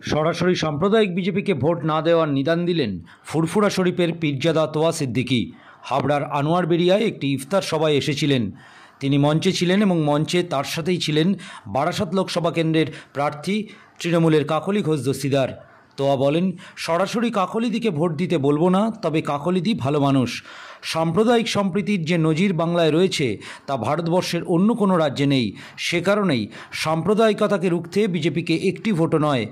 সরাসরি সাম্প্রদায়িক বিজেপিকে ভোট না দেওয়ার নিদান দিলেন ফুরফুরা শরীফের পীরজাদা তোয়া সিদ্দিকী। হাবড়ার আনোয়ার বেরিয়ায় একটি ইফতার সভায় এসেছিলেন তিনি। মঞ্চে ছিলেন এবং মঞ্চে তার সাথেই ছিলেন বারাসাত লোকসভা কেন্দ্রের প্রার্থী তৃণমূলের কাকলি ঘোষ দস্তিদার। তোয়া বলেন, সরাসরি কাকলিদিকে ভোট দিতে বলবো না, তবে কাকলিদি ভালো মানুষ। সাম্প্রদায়িক সম্প্রীতির যে নজির বাংলায় রয়েছে তা ভারতবর্ষের অন্য কোনো রাজ্যে নেই। সে কারণেই সাম্প্রদায়িকতাকে রুখতে বিজেপিকে একটি ভোটও নয়।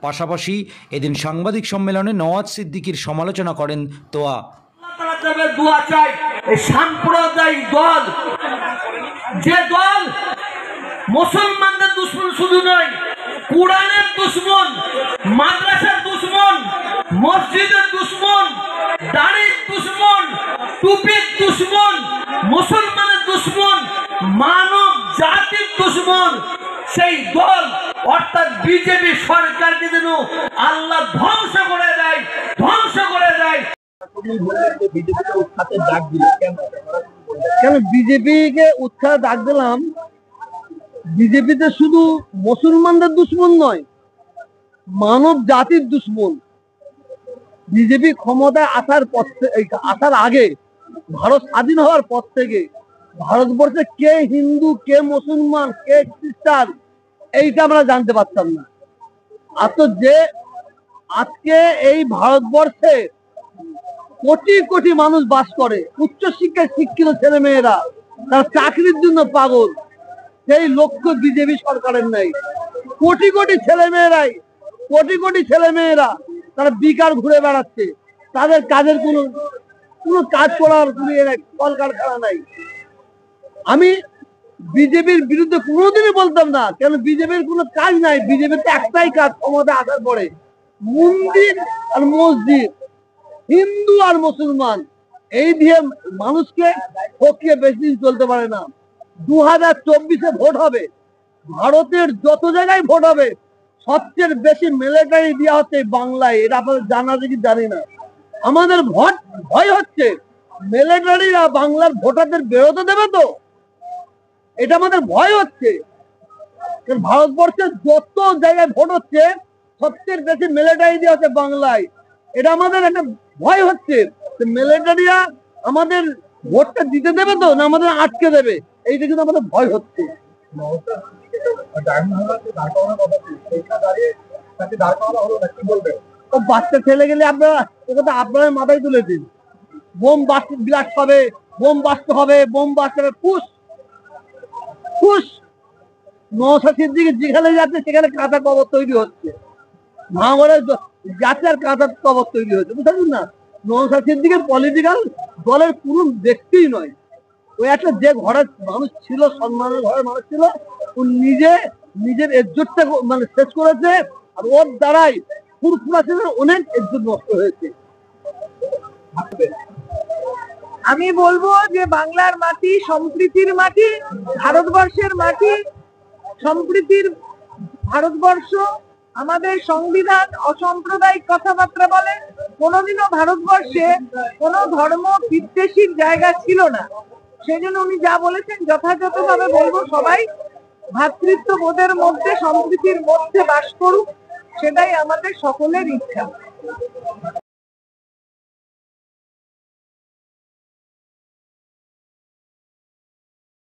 পাশাপাশি এদিন সাংবাদিক সম্মেলনে নওয়াজ সিদ্দিকীর সমালোচনা করেন তোয়া। সাম্প্রদায়িক দল, যে দল মুসলমানদের দুশ্মন শুধু নয়, কুরআনের দুশ্মন, মাদ্রাসার দুশ্মন, মসজিদের দুশ্মন, দাড়ির দুশ্মন, টুপির দুশ্মন, মুসলমানের দুশ্মন, মানব জাতির দুশ্মন, সেই দল অর্থাৎ বিজেপি সরকারকে যেন আল্লাহ ধ্বংস করে দেয়, ধ্বংস করে দেয়। কেন বিজেপিকে উৎসাহ ডাক দিলাম? বিজেপিতে শুধু মুসলমানদের দুশ্মন নয়, মানব জাতির দুশ্মন। বিজেপি ক্ষমতায় আসার আগে, ভারত স্বাধীন হওয়ার পর থেকে ভারতবর্ষে কে হিন্দু, কে মুসলমান, কে খ্রিস্টান, এইটা আমরা জানতে পারতাম না। আর তো যে আজকে এই ভারতবর্ষে কোটি কোটি মানুষ বাস করে, উচ্চশিক্ষায় শিক্ষিত ছেলে মেয়েরা, তারা চাকরির জন্য পাগল, সেই লক্ষ্য বিজেপি সরকারের নাই। কোটি কোটি ছেলে মেয়েরা তারা বেকার ঘুরে বেড়াচ্ছে, তাদের কাজের কোনো কাজ করার কলকারখানা নাই। আমি বিজেপির বিরুদ্ধে কোনোদিনই বলতাম না, কেন বিজেপির কোনো কাজ নাই। বিজেপির তো একটাই কাজ, ক্ষমতা আসার পরে মন্দির আর মসজিদ, হিন্দু আর মুসলমান, এই দিয়ে মানুষকে ঠকিয়ে বেশি দিন চলতে পারে না। 2024-এ ভোট হবে, ভারতের যত জায়গায় ভোট হবে সবচেয়ে বেশি মিলিটারি দেওয়া হচ্ছে বাংলায়। এটা আপনাদের জানা কি জানি না। আমাদের ভয় হচ্ছে মিলিটারিরা বাংলার ভোটারদের বেরোতে দেবে তো, এটা আমাদের ভয় হচ্ছে। ভারতবর্ষের যত জায়গায় ভোট হচ্ছে সবচেয়ে বেশি মিলিটারি দেওয়া হচ্ছে বাংলায়। এটা আমাদের একটা ভয় হচ্ছে, মিলিটারিরা আমাদের ভোটটা দিতে দেবে তো, না আমাদের আটকে দেবে, এইটা কিন্তু আমাদের ভয় হচ্ছে। বাচ্চা ছেলে গেলে আপনারা মাথায় তুলে দিন, বোম ব্লাস্ট হবে, বোম বাস্ট হবে, বোম বাস্ট হবে, ফুস। নওশাদ সিদ্দিকী যেখানে যাচ্ছে সেখানে কাঁচা কবর তৈরি হচ্ছে, ভাঙড়ে যাচ্ছে আর কাঁচা কবর তৈরি হচ্ছে, বুঝলেন না? নওশাদ সিদ্দিকীর পলিটিক্যাল দলের কোনো ব্যক্তিই নয়। ওই একটা যে ঘরের মানুষ ছিল, সম্মানের ঘরের মানুষ ছিল, ও নিজের ইজ্জতটা মানে শেষ করেছে, আর ওর দ্বারাই ফুরফুরা ছেলের অনেক ইজ্জত নষ্ট হয়েছে। আমি বলবো যে বাংলার মাটি সম্প্রীতির মাটি, ভারতবর্ষের মাটি সম্প্রীতির ভারতবর্ষ। আমাদের সংবিধান অসাম্প্রদায়িক কথাবার্তা বলে। কোনোদিনও ভারতবর্ষে কোনো ধর্ম বিদ্বেষীর জায়গা ছিল না। সেজন্য উনি যা বলেছেন যথাযথভাবে বলবো, সবাই ভ্রাতৃত্ববোধের মধ্যে, সম্প্রীতির মধ্যে বাস করুক, সেটাই আমাদের সকলের ইচ্ছা।